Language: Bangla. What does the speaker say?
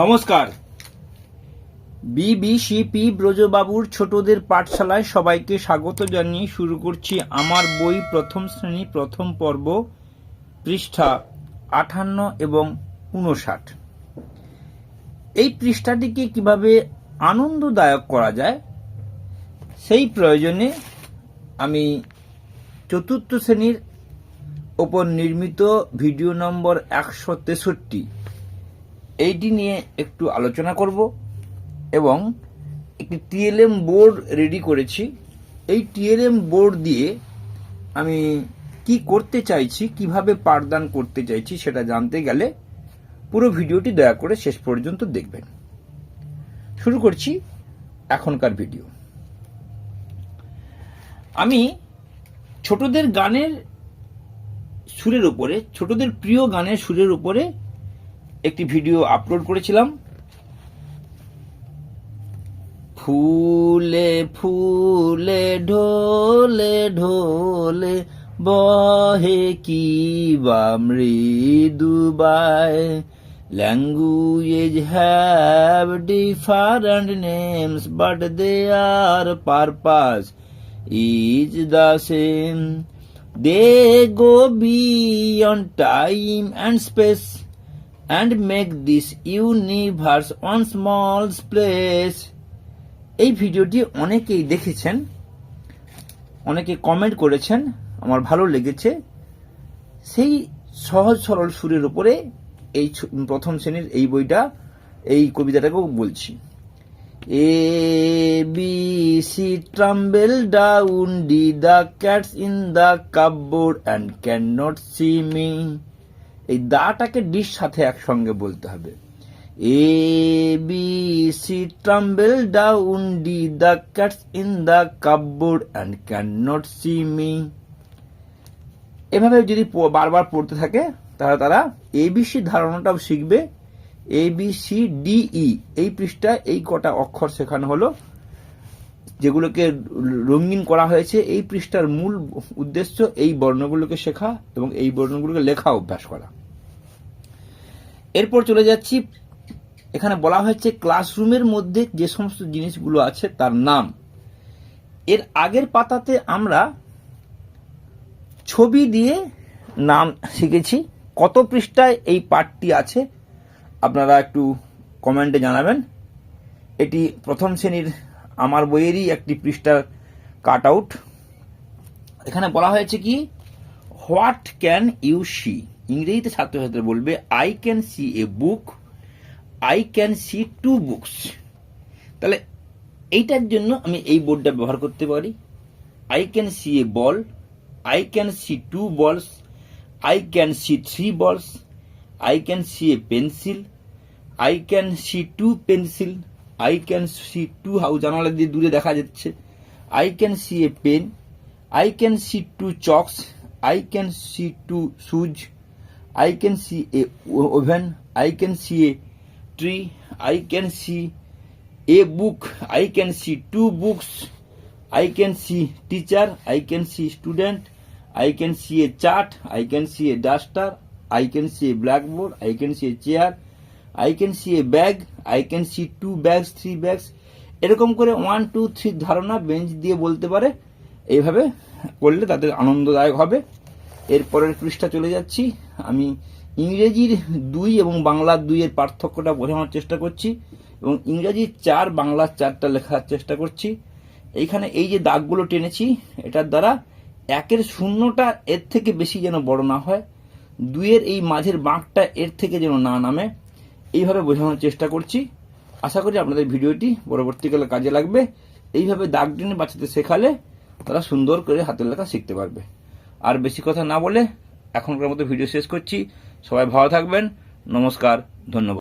নমস্কার। বিবিসিপি ব্রজবাবুর ছোটদের পাঠশালায় সবাইকে স্বাগত জানিয়ে শুরু করছি আমার বই প্রথম শ্রেণী প্রথম পর্ব, পৃষ্ঠা 58 এবং 59। এই পৃষ্ঠাটিকে কিভাবে আনন্দদায়ক করা যায় সেই প্রয়োজনে আমি চতুর্থ শ্রেণীর ওপর নির্মিত ভিডিও নম্বর 163 এইটি নিয়ে একটু আলোচনা করব এবং একটি টিএলএম বোর্ড রেডি করেছি। এই টিএলএম বোর্ড দিয়ে আমি কি করতে চাইছি, কিভাবে পাঠদান করতে চাইছি সেটা জানতে গেলে পুরো ভিডিওটি দয়া করে শেষ পর্যন্ত দেখবেন। শুরু করছি এখনকার ভিডিও। আমি ছোটদের গানের সুরের উপরে, ছোটদের প্রিয় গানের সুরের উপরে একটি ভিডিও আপলোড করেছিলাম। ফুলে ফুলে ঢোলে ঢোলে বহে কি বা মৃদু বায়, language have different names but their purpose is the same, they go beyond time and space and make this universe one small place. এই ভিডিওটি অনেকেই দেখেছেন, অনেকে কমেন্ট করেছেন, আমার ভালো লেগেছে। সেই সহজ সরল সুরের উপরে এই প্রথম শ্রেণীর এই বইটা, এই কবিতাটাকেও বলছি। A B C tumble down D, the cats in the cupboard and can not see me. এই দাটাকে ডির সাথে একসঙ্গে বলতে হবে। A B C tumble down D, the cats in the cupboard and can not see me. এভাবে যদি বারবার পড়তে থাকে তাহলে তারা এবিসি ধারণাটাও শিখবে। এ বি সি ডি ই এই পৃষ্ঠায় এই কটা অক্ষর শেখানো হলো, যেগুলোকে রঙিন করা হয়েছে। এই পৃষ্ঠার মূল উদ্দেশ্য এই বর্ণগুলোকে শেখা এবং এই বর্ণগুলোকে লেখা অভ্যাস করা। এরপর চলে যাচ্ছি, এখানে বলা হয়েছে ক্লাসরুমের মধ্যে যে সমস্ত জিনিসগুলো আছে তার নাম। এর আগের পাতাতে আমরা ছবি দিয়ে নাম শিখেছি। কত পৃষ্ঠায় এই পাঠটি আছে আপনারা একটু কমেন্টে জানাবেন। এটি প্রথম শ্রেণীর আমার বইয়েরই একটি পৃষ্ঠার কাট আউট। এখানে বলা হয়েছে কি, হোয়াট ক্যান ইউ সি। ইংরেজিতে ছাত্রছাত্রীরা বলবে I can see a book, I can see two books. তাহলে এইটার জন্য আমি এই বোর্ডটা ব্যবহার করতে পারি। I can see a ball, I can see two balls, I can see three balls, I can see a pencil, I can see two pencil, I can see two house, জানালা দিয়ে দূরে দেখা যাচ্ছে। I can see a pen, I can see two chalks, I can see two shoes, I can see a oven, I can see a tree, I can see a book, I can see two books, I can see teacher, I can see student, I can see a chart, I can see a duster, I can see a blackboard, I can see a chair, I can see a bag, I can see two bags, three bags। এরকম করে 1 2 3 ধারণা বেঞ্চ দিয়ে বলতে পারে। এইভাবে করলে তাদের আনন্দদায়ক হবে। এরপরের পৃষ্ঠা চলে যাচ্ছি। আমি ইংরেজির 2 এবং বাংলার 2 এর পার্থক্যটা বোঝানোর চেষ্টা করছি এবং ইংরেজির 4 বাংলার 4টা লেখার চেষ্টা করছি। এইখানে এই যে দাগগুলো টেনেছি, এটার দ্বারা 1-এর শূন্যটা এর থেকে বেশি যেন বড় না হয়, 2-এর এই মাঝের বাঁকটা এর থেকে যেন না নামে, এইভাবে বোঝানোর চেষ্টা করছি। আশা করি আপনাদের ভিডিওটি পরবর্তীকালে কাজে লাগবে। এইভাবে দাগ টেনে বাচ্চাদের শেখালে তারা সুন্দর করে হাতের লেখা শিখতে পারবে। আর বেশি কথা না বলে এখনকার মতো ভিডিও শেষ করছি। সবাই ভালো থাকবেন। নমস্কার, ধন্যবাদ।